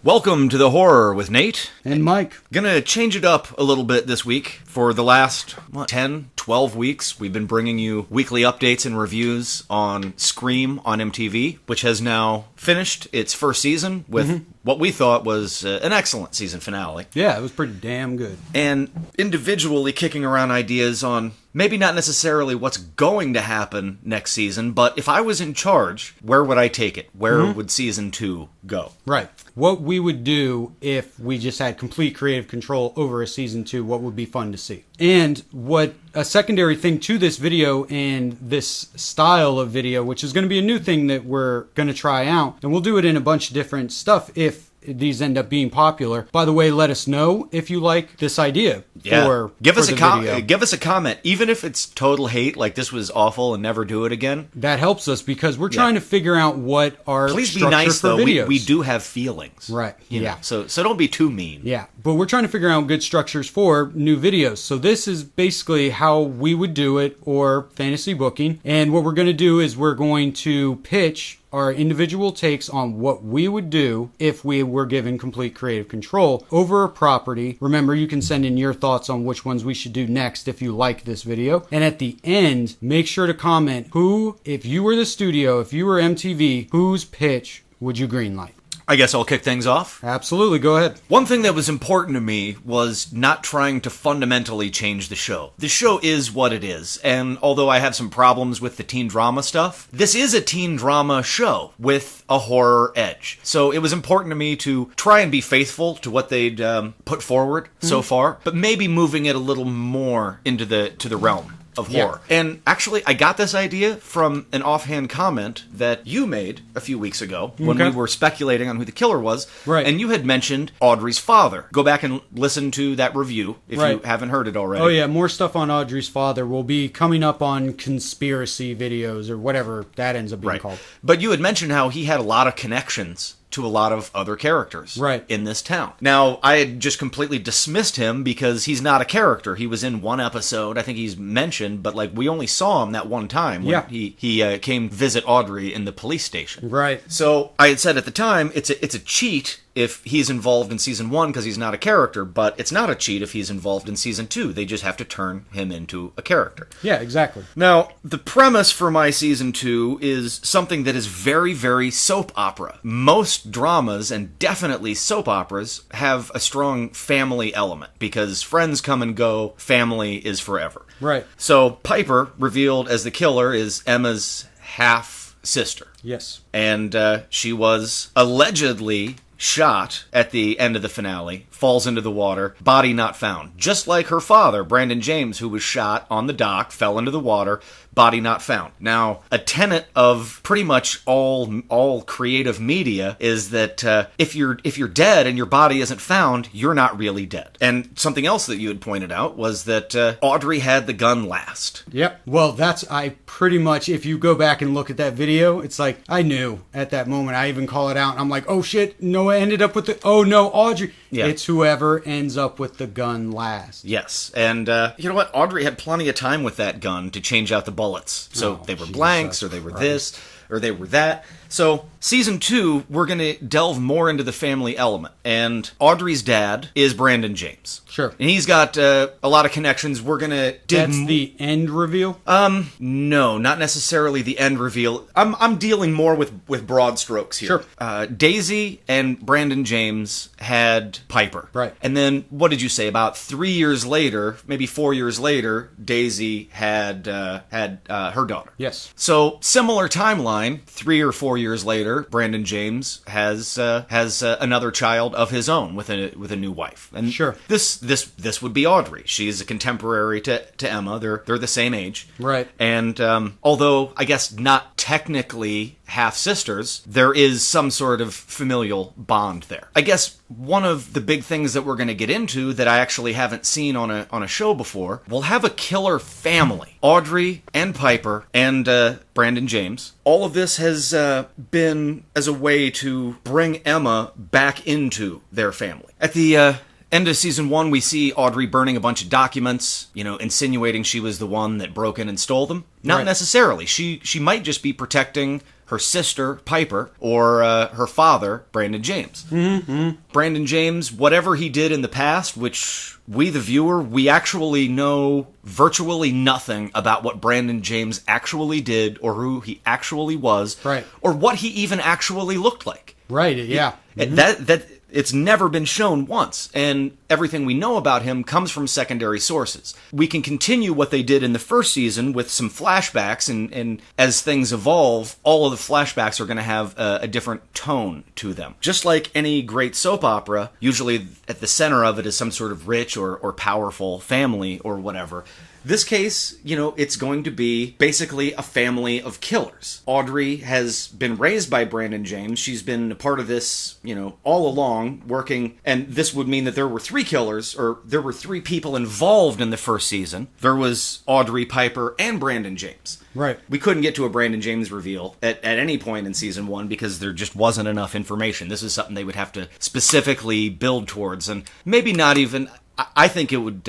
Welcome to the Horror with Nate. And Mike. Gonna change it up a little bit this week. For the last, 10, 12 weeks, we've been bringing you weekly updates and reviews on Scream on MTV, which has now finished its first season with what we thought was an excellent season finale. Yeah, it was pretty damn good. And individually kicking around ideas on maybe not necessarily what's going to happen next season, but if I was in charge, where would I take it? Where would season 2 go? Right. What we would do if we just had complete creative control over a season 2, what would be fun to see. And what a secondary thing to this video and this style of video, which is going to be a new thing that we're going to try out, and we'll do it in a bunch of different stuff if these end up being popular. By the way, let us know if you like this idea. Give us a a comment, even if it's total hate, like this was awful and never do it again. That helps us because we're trying to figure out what our Please structure be nice for though. videos. We do have feelings, right? You know, yeah. So don't be too mean. Yeah, but we're trying to figure out good structures for new videos. So this is basically how we would do it, or fantasy booking. And what we're going to do is we're going to pitch our individual takes on what we would do if we were given complete creative control over a property. Remember, you can send in your thoughts on which ones we should do next if you like this video. And at the end, make sure to comment who, if you were the studio, if you were MTV, whose pitch would you greenlight? I guess I'll kick things off. Absolutely, go ahead. One thing that was important to me was not trying to fundamentally change the show. The show is what it is, and although I have some problems with the teen drama stuff, this is a teen drama show with a horror edge. So it was important to me to try and be faithful to what they'd put forward so far, but maybe moving it a little more into the realm of horror. Yeah. And actually, I got this idea from an offhand comment that you made a few weeks ago when we were speculating on who the killer was. Right. And you had mentioned Audrey's father. Go back and listen to that review if you haven't heard it already. Oh yeah, more stuff on Audrey's father will be coming up on conspiracy videos or whatever that ends up being called. But you had mentioned how he had a lot of connections to a lot of other characters in this town. Now, I had just completely dismissed him because he's not a character. He was in one episode. I think he's mentioned, but like we only saw him that one time when he came visit Audrey in the police station. Right. So I had said at the time, it's a cheat if he's involved in season 1 because he's not a character, but it's not a cheat if he's involved in season 2. They just have to turn him into a character. Yeah, exactly. Now, the premise for my season 2 is something that is very, very soap opera. Most dramas, and definitely soap operas, have a strong family element because friends come and go, family is forever. Right. So Piper, revealed as the killer, is Emma's half-sister. Yes. And she was allegedly shot at the end of the finale, falls into the water, body not found. Just like her father, Brandon James, who was shot on the dock, fell into the water, body not found. Now, a tenet of pretty much all creative media is that if you're dead and your body isn't found, you're not really dead. And something else that you had pointed out was that Audrey had the gun last. Yep. Well, I pretty much, if you go back and look at that video, it's like, I knew at that moment. I even call it out. And I'm like, oh shit, Noah ended up with Audrey. Yeah. It's whoever ends up with the gun last. Yes. And you know what? Audrey had plenty of time with that gun to change out the bullets. So they were blanks, or they were this, or they were that. So, season 2, we're going to delve more into the family element. And Audrey's dad is Brandon James. Sure. And he's got a lot of connections. We're going to dig... That's the end reveal? No, not necessarily the end reveal. I'm dealing more with broad strokes here. Sure. Daisy and Brandon James had Piper. Right. And then, what did you say? About 3 years later, maybe 4 years later, Daisy had her daughter. Yes. So, similar timeline, 3 or 4 years later, Brandon James has another child of his own with a new wife. And sure. This would be Audrey. She's a contemporary to Emma. They're the same age. Right. And although I guess not technically half sisters, there is some sort of familial bond there. I guess one of the big things that we're going to get into that I actually haven't seen on a show before, we'll have a killer family. Audrey and Piper and Brandon James. All of this has been as a way to bring Emma back into their family. At the end of season 1, we see Audrey burning a bunch of documents, insinuating she was the one that broke in and stole them. Not necessarily. She might just be protecting her sister, Piper, or her father, Brandon James. Mm-hmm. Brandon James, whatever he did in the past, which we, the viewer, we actually know virtually nothing about what Brandon James actually did or who he actually was, right, or what he even actually looked like. Right, yeah. That it's never been shown once, and everything we know about him comes from secondary sources. We can continue what they did in the first season with some flashbacks, and as things evolve, all of the flashbacks are going to have a different tone to them. Just like any great soap opera, usually at the center of it is some sort of rich or powerful family or whatever. This case, it's going to be basically a family of killers. Audrey has been raised by Brandon James. She's been a part of this, all along, working, and this would mean that there were 3 killers, or there were 3 people involved in the first season. There was Audrey, Piper, and Brandon James. Right. We couldn't get to a Brandon James reveal at any point in season 1 because there just wasn't enough information. This is something they would have to specifically build towards, and maybe not even, I think it would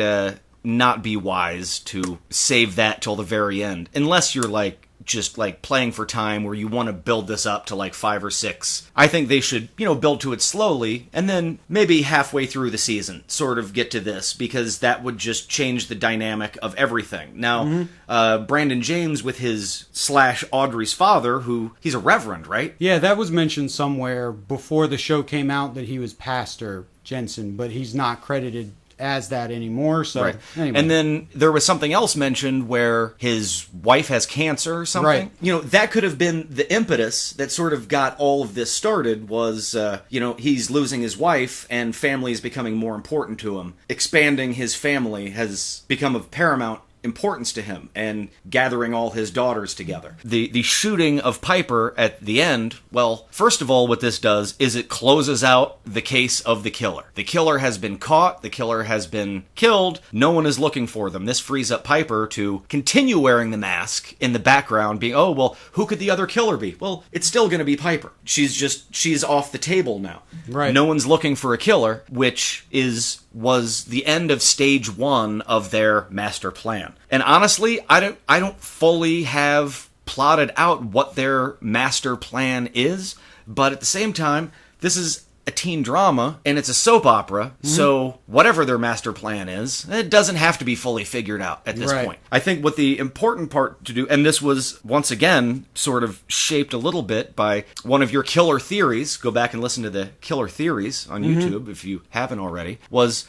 not be wise to save that till the very end, unless you're just playing for time where you want to build this up to 5 or 6. I think they should, build to it slowly, and then maybe halfway through the season sort of get to this, because that would just change the dynamic of everything. Now, Brandon James with his / Audrey's father, who he's a reverend, right? Yeah, that was mentioned somewhere before the show came out that he was Pastor Jensen, but he's not credited as that anymore. So right. Anyway. And then there was something else mentioned where his wife has cancer or something. Right. That could have been the impetus that sort of got all of this started was, he's losing his wife and family is becoming more important to him. Expanding his family has become of paramount importance to him, and gathering all his daughters together. The shooting of Piper at the end, well, first of all, what this does is it closes out the case of the killer. The killer has been caught, the killer has been killed, no one is looking for them. This frees up Piper to continue wearing the mask in the background, being, oh, well, who could the other killer be? Well, it's still going to be Piper. She's off the table now. Right. No one's looking for a killer, which was the end of stage 1 of their master plan. And honestly, I don't fully have plotted out what their master plan is, but at the same time, this is a teen drama, and it's a soap opera, so whatever their master plan is, it doesn't have to be fully figured out at this point. I think what the important part to do, and this was, once again, sort of shaped a little bit by one of your killer theories, go back and listen to the killer theories on YouTube if you haven't already, was,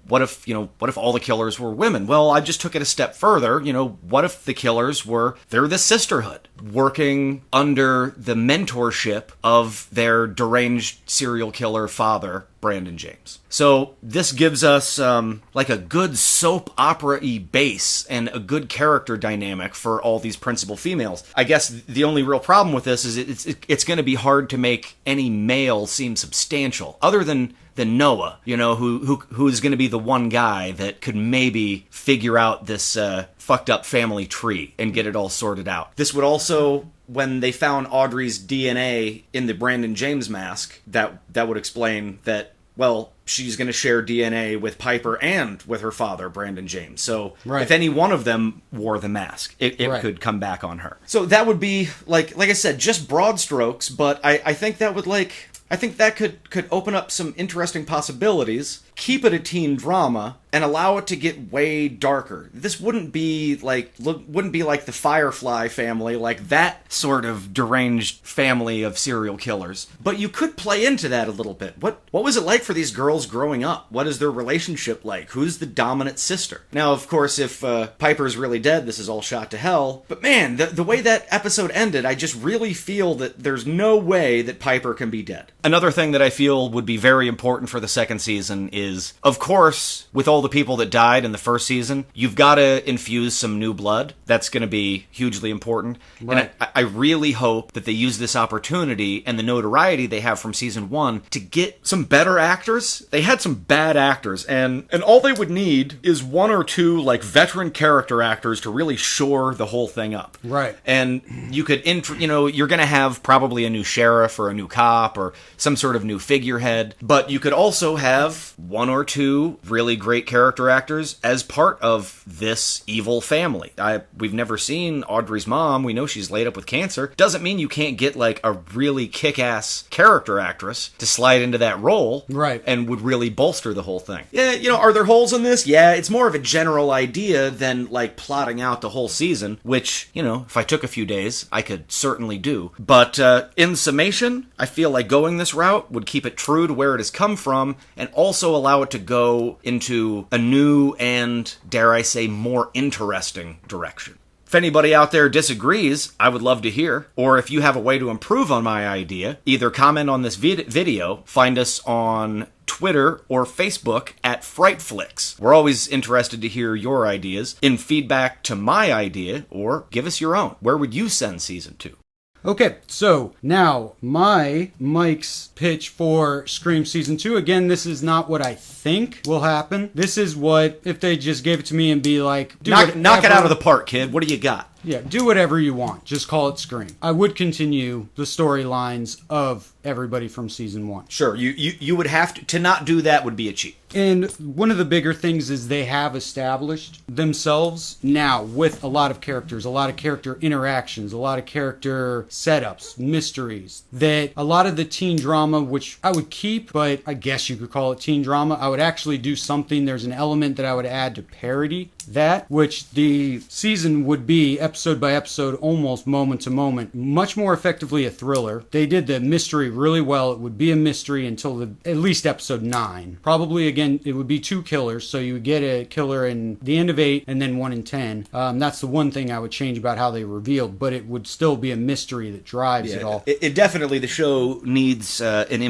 what if all the killers were women? Well, I just took it a step further, what if the killers they're the sisterhood, working under the mentorship of their deranged serial killer father, Brandon James. So this gives us a good soap opera-y base and a good character dynamic for all these principal females. I guess the only real problem with this is it's going to be hard to make any male seem substantial, other than Noah, who's going to be the one guy that could maybe figure out this fucked up family tree and get it all sorted out. This would also, when they found Audrey's DNA in the Brandon James mask, that would explain that, well, she's going to share DNA with Piper and with her father, Brandon James. So if any one of them wore the mask, it could come back on her. So that would be, like I said, just broad strokes, but I think that would I think that could open up some interesting possibilities, keep it a teen drama, and allow it to get way darker. This wouldn't be like the Firefly family, like that sort of deranged family of serial killers. But you could play into that a little bit. What was it like for these girls growing up? What is their relationship like? Who's the dominant sister? Now, of course, if Piper's really dead, this is all shot to hell. But man, the way that episode ended, I just really feel that there's no way that Piper can be dead. Another thing that I feel would be very important for the second season is, of course, with all the people that died in the first season, you've got to infuse some new blood. That's going to be hugely important. Right. And I really hope that they use this opportunity and the notoriety they have from season 1 to get some better actors. They had some bad actors, and all they would need is 1 or 2 veteran character actors to really shore the whole thing up. Right. And you could, you're going to have probably a new sheriff or a new cop or some sort of new figurehead. But you could also have one or two really great character actors as part of this evil family. We've never seen Audrey's mom. We know she's laid up with cancer. Doesn't mean you can't get like a really kick-ass character actress to slide into that role, right? And would really bolster the whole thing. Yeah, are there holes in this? Yeah, it's more of a general idea than like plotting out the whole season, which, if I took a few days, I could certainly do. But in summation, I feel like going this route would keep it true to where it has come from and also allow it to go into a new and, dare I say, more interesting direction. If anybody out there disagrees, I would love to hear. Or if you have a way to improve on my idea, either comment on this video, find us on Twitter or Facebook at Frightflix. We're always interested to hear your ideas in feedback to my idea, or give us your own. Where would you send season 2? Okay, so now Mike's pitch for Scream Season 2. Again, this is not what I think will happen. This is what, if they just gave it to me and be like, knock it out of the park, kid. What do you got? Yeah, do whatever you want. Just call it Scream. I would continue the storylines of everybody from Season 1. Sure, you would have to not do that would be a cheat. And one of the bigger things is they have established themselves now with a lot of characters, a lot of character interactions, a lot of character setups, mysteries, that a lot of the teen drama, which I would keep, but I guess you could call it teen drama, I would actually do something. There's an element that I would add to parody that, which the season would be episode by episode, almost moment to moment, much more effectively a thriller. They did the mystery really well. It would be a mystery until at least episode 9. Probably, again, it would be 2 killers, so you would get a killer in the end of 8 and then 1 in 10. That's the one thing I would change about how they revealed, but it would still be a mystery that drives it all. It definitely, the show needs an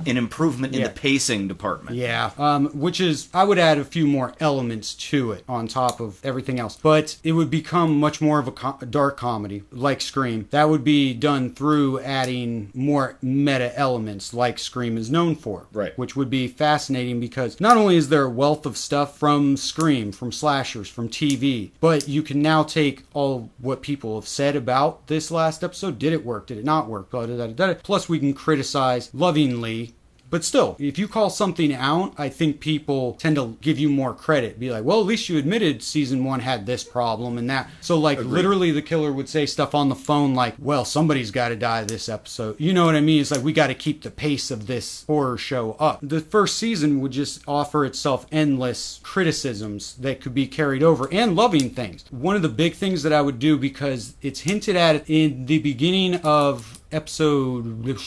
improvement in the pacing department. Yeah, which is, I would add a few more elements to it on top of everything else, but it would become much more of a dark comedy like Scream. That would be done through adding more meta elements like Scream is known for, right? Which would be fascinating because not only is there a wealth of stuff from Scream, from slashers, from TV, but you can now take all what people have said about this last episode. Did it work? Did it not work? Blah, blah, blah, blah. Plus we can criticize lovingly. But still, if you call something out, I think people tend to give you more credit. Be like, well, at least you admitted season 1 had this problem and that. So, like, Agreed. Literally the killer would say stuff on the phone like, well, somebody's got to die this episode. You know what I mean? It's like, we got to keep the pace of this horror show up. The first season would just offer itself endless criticisms that could be carried over and loving things. One of the big things that I would do, because it's hinted at in the beginning of episode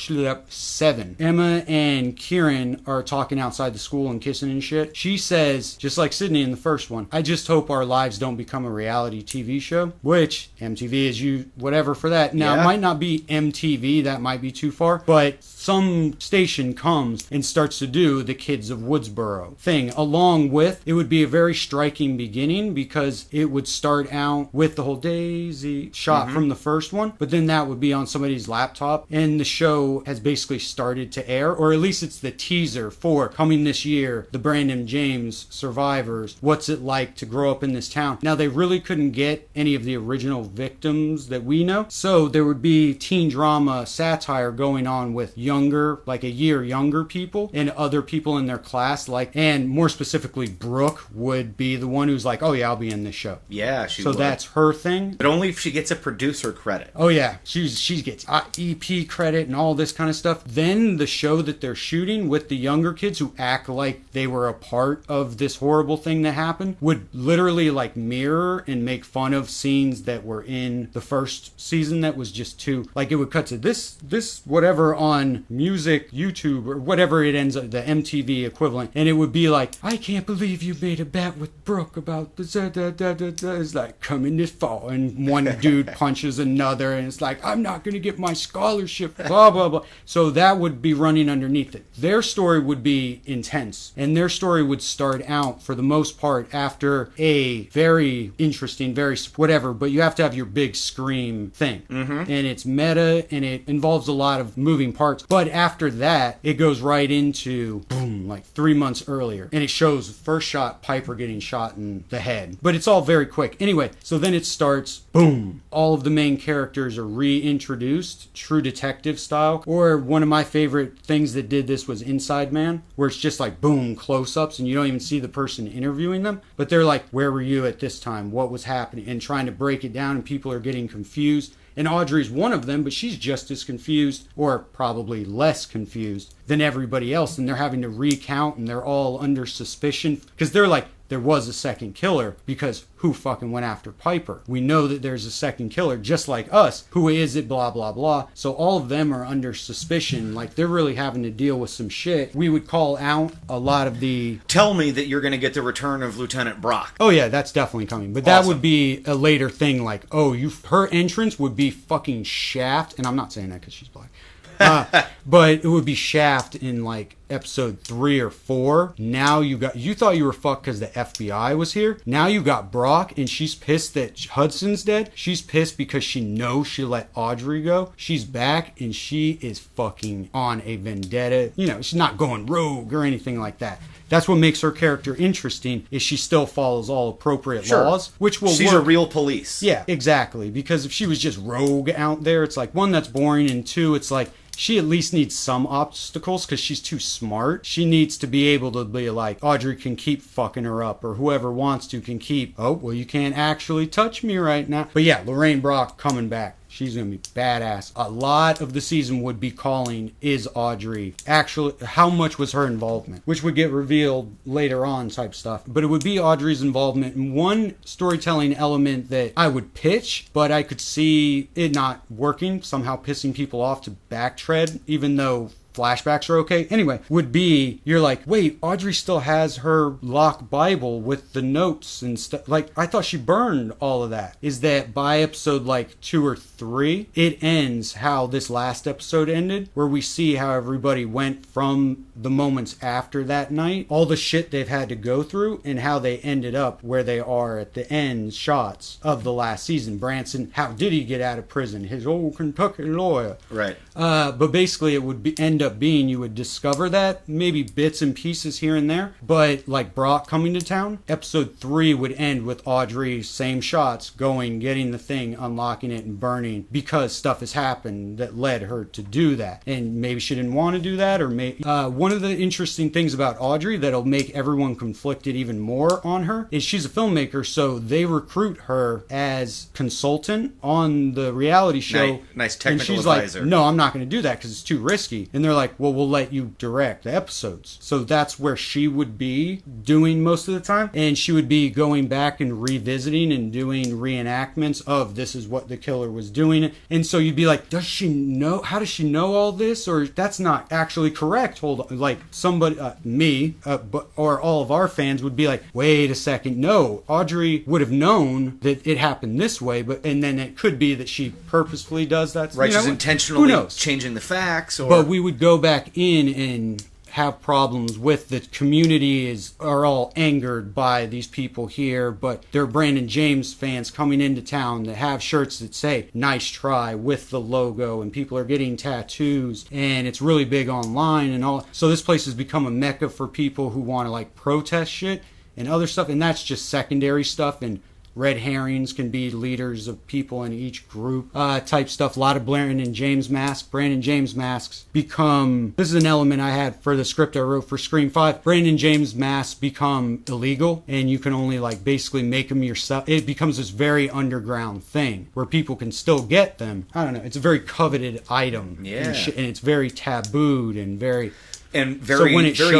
7, Emma and Kieran are talking outside the school and kissing and shit. She says, just like Sydney in the first one, I just hope our lives don't become a reality TV show, which MTV is whatever for that. Now, It might not be MTV, that might be too far, but some station comes and starts to do the Kids of Woodsboro thing, along with, it would be a very striking beginning because it would start out with the whole Daisy shot from the first one, but then that would be on somebody's laptop, and the show has basically started to air, or at least it's the teaser for coming this year, the Brandon James Survivors, what's it like to grow up in this town. Now, they really couldn't get any of the original victims that we know, so there would be teen drama satire going on with younger, like a year younger people, and other people in their class, like, and more specifically, Brooke would be the one who's like, oh yeah, I'll be in this show. Yeah, she would. So that's her thing. But only if she gets a producer credit. Oh yeah, she gets EP credit and all this kind of stuff. Then the show that they're shooting with the younger kids who act like they were a part of this horrible thing that happened would literally like mirror and make fun of scenes that were in the first season that was just too, like, it would cut to this whatever on music, YouTube, or whatever it ends up, the MTV equivalent, and it would be like, I can't believe you made a bet with Brooke about the it's like coming this fall, and one dude punches another, and it's like, I'm not gonna get my scholarship, blah blah blah. So that would be running underneath it. Their story would be intense, and their story would start out for the most part after a very interesting, very whatever, but you have to have your big Scream thing, and it's meta and it involves a lot of moving parts, But after that, it goes right into, boom, like 3 months earlier. And it shows first shot, Piper getting shot in the head. But it's all very quick. Anyway, so then it starts, boom. All of the main characters are reintroduced, True Detective style. Or one of my favorite things that did this was Inside Man, where it's just like, boom, close-ups, and you don't even see the person interviewing them. But they're like, where were you at this time? What was happening? And trying to break it down, and people are getting confused. And Audrey's one of them, but she's just as confused, or probably less confused, than everybody else. And they're having to recount, and they're all under suspicion. Because they're like, there was a second killer, because who fucking went after Piper? We know that there's a second killer, just like us. Who is it? Blah, blah, blah. So all of them are under suspicion. Like, they're really having to deal with some shit. We would call out a lot of the... Tell me that you're going to get the return of Lieutenant Brock. Oh, yeah, that's definitely coming. But that would be a later thing, like, her entrance would be fucking Shaft. And I'm not saying that because she's black. But it would be Shaft in like episode 3 or 4. Now you thought you were fucked because the FBI was here. Now you got Brock, and she's pissed that Hudson's dead. She's pissed because she knows she let Audrey go. She's back, and she is fucking on a vendetta. You know, she's not going rogue or anything like that. That's what makes her character interesting, is she still follows all appropriate laws, which will She's work. a real police. Yeah, exactly. Because if she was just rogue out there, it's like, one, that's boring, and two, it's like, she at least needs some obstacles because she's too smart. She needs to be able to be like, Audrey can keep fucking her up, or whoever wants to can keep, oh, well, you can't actually touch me right now. But yeah, Lorraine Brock coming back. She's going to be badass. A lot of the season would be calling, is Audrey actually, how much was her involvement? Which would get revealed later on type stuff. But it would be Audrey's involvement in one storytelling element that I would pitch, but I could see it not working, somehow pissing people off to backtread, even though flashbacks are okay. Anyway, would be, you're like, wait, Audrey still has her lock Bible with the notes and stuff. Like, I thought she burned all of that. Is that by episode like 2 or 3, it ends how this last episode ended, where we see how everybody went from the moments after that night, all the shit they've had to go through, and how they ended up where they are at the end shots of the last season. Branson, how did he get out of prison? His old Kentucky lawyer. Right. But basically it would end up being, you would discover that, maybe bits and pieces here and there, but like Brock coming to town, episode 3 would end with Audrey, same shots, going, getting the thing, unlocking it, and burning, because stuff has happened that led her to do that. And maybe she didn't want to do that, or maybe... one of the interesting things about Audrey that'll make everyone conflicted even more on her is she's a filmmaker, so they recruit her as consultant on the reality show. Nice technical and she's advisor. Like, no, I'm not going to do that because it's too risky. And they're like, well, we'll let you direct the episodes. So that's where she would be doing most of the time. And she would be going back and revisiting and doing reenactments of this is what the killer was doing. And so you'd be like, does she know? How does she know all this? Or that's not actually correct. Hold on. Like somebody, or all of our fans would be like, wait a second. No, Audrey would have known that it happened this way. And then it could be that she purposefully does that. Right, you know, she's intentionally who knows? Changing the facts. Or... But we would go back in and have problems with the community are all angered by these people here, but they're Brandon James fans coming into town that have shirts that say nice try with the logo, and people are getting tattoos, and it's really big online and all. So this place has become a mecca for people who want to like protest shit and other stuff, and that's just secondary stuff. And red herrings can be leaders of people in each group type stuff. A lot of Brandon James masks. Brandon James masks become... This is an element I had for the script I wrote for Scream 5. Brandon James masks become illegal, and you can only like basically make them yourself. It becomes this very underground thing where people can still get them. I don't know. It's a very coveted item. Yeah. And it's very tabooed and very... And very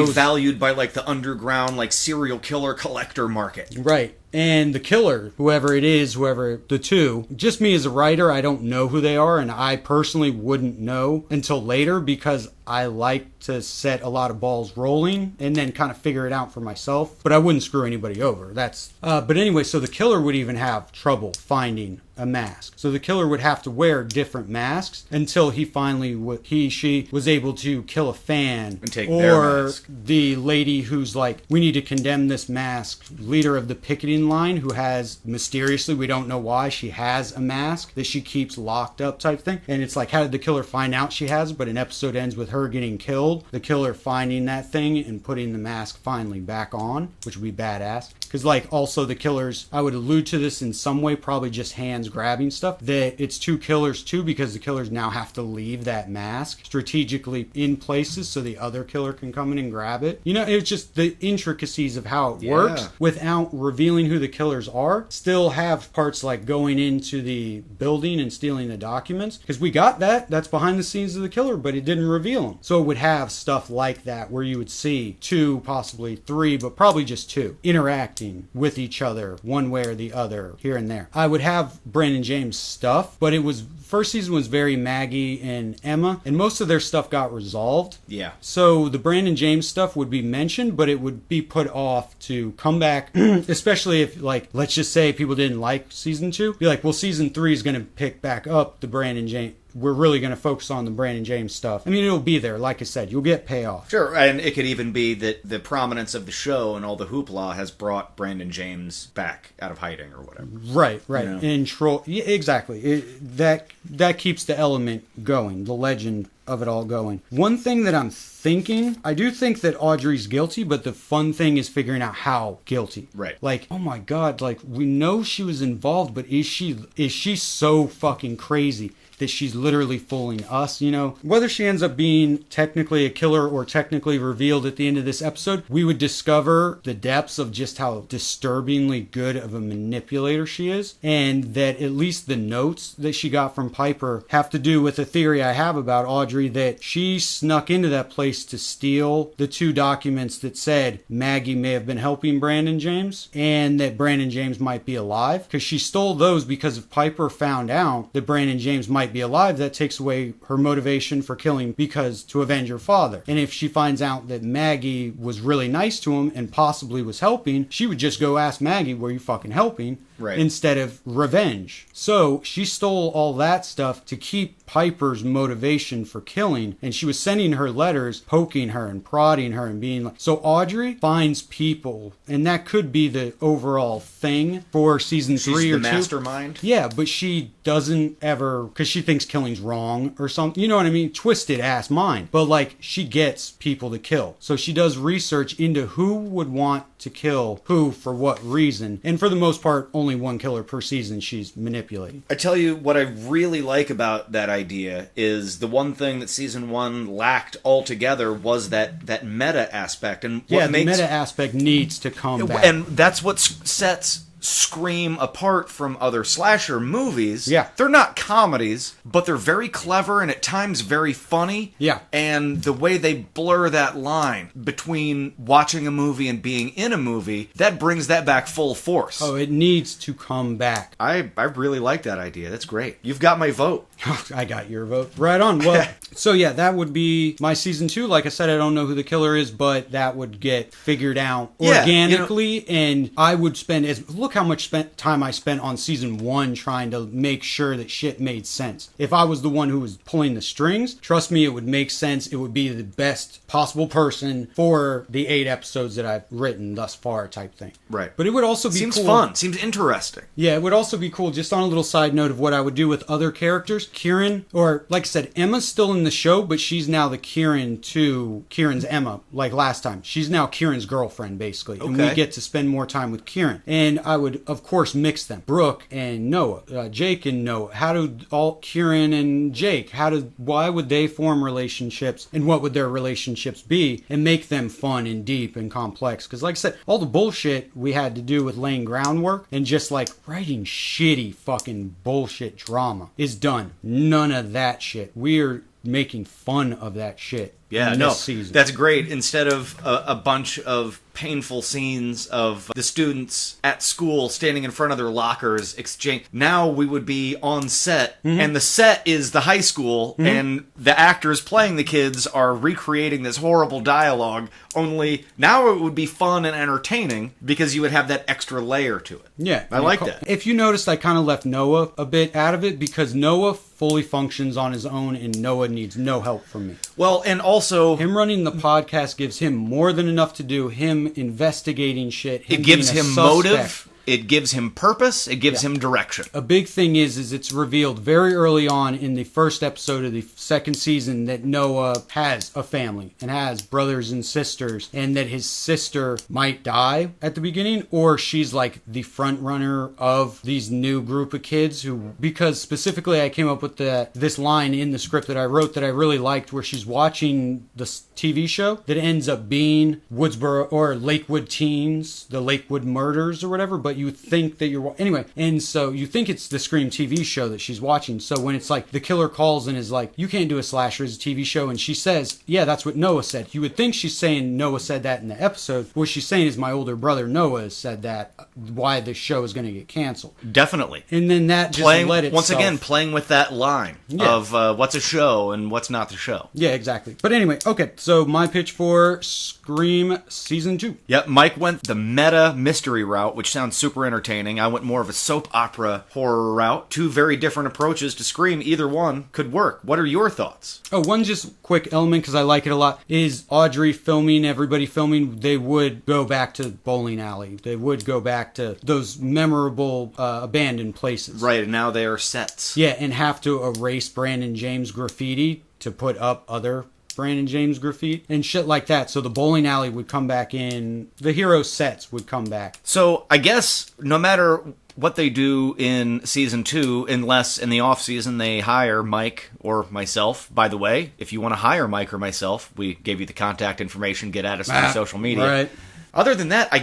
valued by like the underground like serial killer collector market. Right. And the killer, whoever it is, whoever the two, just me as a writer, I don't know who they are, and I personally wouldn't know until later because I like to set a lot of balls rolling and then kind of figure it out for myself. But I wouldn't screw anybody over. But anyway, so the killer would even have trouble finding a mask. So the killer would have to wear different masks until he finally, she was able to kill a fan. And take their mask. Or the lady who's like, we need to condemn this mask, leader of the picketing main line who has, mysteriously, we don't know why, she has a mask that she keeps locked up type thing. And it's like, how did the killer find out she has? But an episode ends with her getting killed, the killer finding that thing and putting the mask finally back on, which would be badass. Because, like, also the killers, I would allude to this in some way, probably just hands grabbing stuff, that it's two killers too, because the killers now have to leave that mask strategically in places so the other killer can come in and grab it. You know, it's just the intricacies of how it works without revealing who the killers are. Still have parts like going into the building and stealing the documents, because we got that's behind the scenes of the killer, but it didn't reveal them. So it would have stuff like that where you would see two, possibly three, but probably just two interacting with each other one way or the other here and there. I would have Brandon James stuff, but it was, first season was very Maggie and Emma, and most of their stuff got resolved. Yeah. So the Brandon James stuff would be mentioned, but it would be put off to come back, especially if, like, let's just say people didn't like season 2. Be like, well, season 3 is going to pick back up the Brandon James. We're really going to focus on the Brandon James stuff. I mean, it'll be there. Like I said, you'll get payoff. Sure, and it could even be that the prominence of the show and all the hoopla has brought Brandon James back out of hiding or whatever. Right. You know? And yeah, exactly. That keeps the element going, the legend of it all going. One thing that I'm thinking, I do think that Audrey's guilty, but the fun thing is figuring out how guilty. Right. Like, oh my God, like, we know she was involved, but is she so fucking crazy that she's literally fooling us, you know? Whether she ends up being technically a killer or technically revealed at the end of this episode, we would discover the depths of just how disturbingly good of a manipulator she is, and that at least the notes that she got from Piper have to do with a theory I have about Audrey, that she snuck into that place to steal the 2 documents that said Maggie may have been helping Brandon James and that Brandon James might be alive, because she stole those because if Piper found out that Brandon James might be alive, that takes away her motivation for killing, because to avenge her father. And if she finds out that Maggie was really nice to him and possibly was helping, she would just go ask Maggie, were you fucking helping? Right. Instead of revenge. So she stole all that stuff to keep Piper's motivation for killing, and she was sending her letters poking her and prodding her and being like, so Audrey finds people, and that could be the overall thing for season 3 or 2. She's the mastermind? Yeah, but she doesn't ever, because she thinks killing's wrong or something, you know what I mean? Twisted ass mind. But like, she gets people to kill. So she does research into who would want to kill who for what reason, and for the most part, only one killer per season she's manipulating. I tell you what I really like about that idea is the one thing that season 1 lacked altogether was that meta aspect. And what the meta aspect needs to come back. And that's what sets Scream apart from other slasher movies. Yeah. They're not comedies, but they're very clever and at times very funny. Yeah. And the way they blur that line between watching a movie and being in a movie, that brings that back full force. Oh, it needs to come back. I really like that idea. That's great. You've got my vote. I got your vote. Right on. Well, so yeah, that would be my season 2. Like I said, I don't know who the killer is, but that would get figured out organically, and I would spend look how much time I spent on season 1 trying to make sure that shit made sense. If I was the one who was pulling the strings, trust me, it would make sense. It would be the best possible person for the 8 episodes that I've written thus far, type thing. Right. But it would also be Seems cool. fun. Seems interesting. Yeah, it would also be cool, just on a little side note of what I would do with other characters. Kieran, or like I said, Emma's still in the show, but she's now the Kieran to Kieran's Emma, like last time. She's now Kieran's girlfriend, basically. Okay. And we get to spend more time with Kieran. And I would, of course, mix them. Brooke and Noah, Jake and Noah. How do all Kieran and Jake, why would they form relationships, and what would their relationships be, and make them fun and deep and complex? Because like I said, all the bullshit we had to do with laying groundwork and just like writing shitty fucking bullshit drama is done. None of that shit. We're making fun of that shit. Yeah, in no, this season. That's great. Instead of a bunch of painful scenes of the students at school standing in front of their lockers exchange, now we would be on set, and the set is the high school, and the actors playing the kids are recreating this horrible dialogue, only now it would be fun and entertaining because you would have that extra layer to it. Yeah. I like that. If you noticed, I kind of left Noah a bit out of it because Noah fully functions on his own and Noah needs no help from me. Well, and also him running the podcast gives him more than enough to do. Him investigating shit. It gives him motive. It gives him purpose. It gives him direction. A big thing is it's revealed very early on in the first episode of the second season that Noah has a family and has brothers and sisters, and that his sister might die at the beginning, or she's like the front runner of these new group of kids who, because specifically I came up with this line in the script that I wrote that I really liked, where she's watching the TV show that ends up being Woodsboro or Lakewood Teens, the Lakewood Murders or whatever, but you think that anyway, and so you think it's the Scream TV show that she's watching. So when it's like the killer calls and is like, you can't do a slasher as a TV show, and she says, yeah, that's what Noah said. You would think she's saying Noah said that in the episode. What she's saying is my older brother Noah said that, why the show is going to get canceled. Definitely. And then that just led itself. Once again, playing with that line of what's a show and what's not the show. Yeah, exactly. But anyway, okay, so my pitch for Scream Season 2. Yep, Mike went the meta mystery route, which sounds super entertaining. I went more of a soap opera horror route. Two very different approaches to Scream. Either one could work. What are your thoughts? Oh, one just quick element, because I like it a lot, is Audrey filming, everybody filming, they would go back to bowling alley. They would go back to those memorable abandoned places. Right, and now they are sets. Yeah, and have to erase Brandon James graffiti to put up other Brandon James graffiti and shit like that. So the bowling alley would come back in. The hero sets would come back. So I guess no matter what they do in season 2, unless in the off season they hire Mike or myself. By the way, if you want to hire Mike or myself, we gave you the contact information. Get at us through social media. Right. Other than that,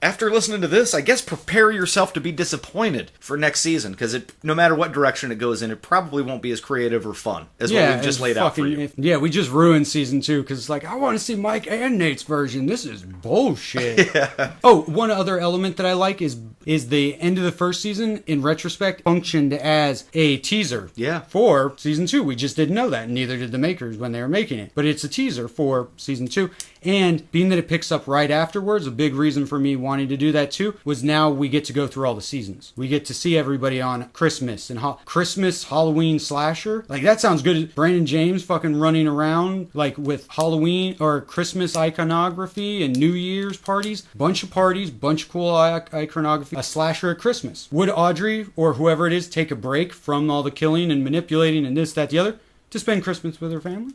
after listening to this, I guess prepare yourself to be disappointed for next season, because no matter what direction it goes in, it probably won't be as creative or fun as what we've just laid out for you. We just ruined season 2, because it's like, I want to see Mike and Nate's version. This is bullshit. Yeah. Oh, one other element that I like is the end of the first season, in retrospect, functioned as a teaser for season 2. We just didn't know that, and neither did the makers when they were making it. But it's a teaser for season 2. And being that it picks up right afterwards, a big reason for me wanting to do that too was now we get to go through all the seasons. We get to see everybody on Christmas and Christmas, Halloween slasher. Like, that sounds good. Brandon James fucking running around like with Halloween or Christmas iconography and New Year's parties. Bunch of cool iconography. A slasher at Christmas. Would Audrey or whoever it is take a break from all the killing and manipulating and this, that, the other to spend Christmas with her family?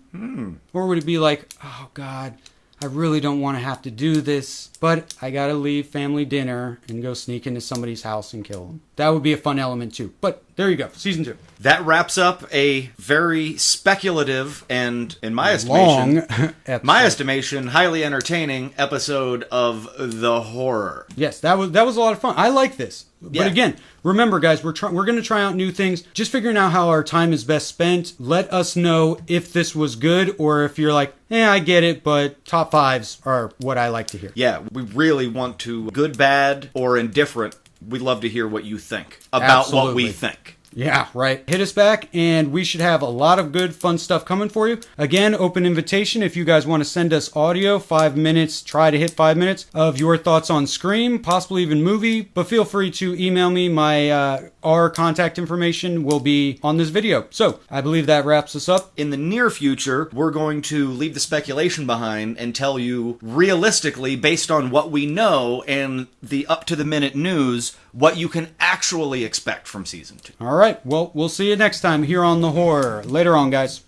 Or would it be like, oh God, I really don't want to have to do this, but I gotta leave family dinner and go sneak into somebody's house and kill them. That would be a fun element too. But there you go, season 2. That wraps up a very speculative and, in my estimation, highly entertaining episode of The Horror. Yes, that was a lot of fun. I like this. But again, remember, guys, we're going to try out new things. Just figuring out how our time is best spent. Let us know if this was good, or if you're like, I get it, but top 5s are what I like to hear. Yeah, we really want to, good, bad, or indifferent, we'd love to hear what you think about what we think. Yeah, right. Hit us back, and we should have a lot of good, fun stuff coming for you. Again, open invitation if you guys want to send us audio, 5 minutes, try to hit 5 minutes of your thoughts on Scream, possibly even movie, but feel free to email me. Our contact information will be on this video. So, I believe that wraps us up. In the near future, we're going to leave the speculation behind and tell you realistically, based on what we know and the up-to-the-minute news, what you can actually expect from season 2. All right. Well, we'll see you next time here on The Horror. Later on, guys.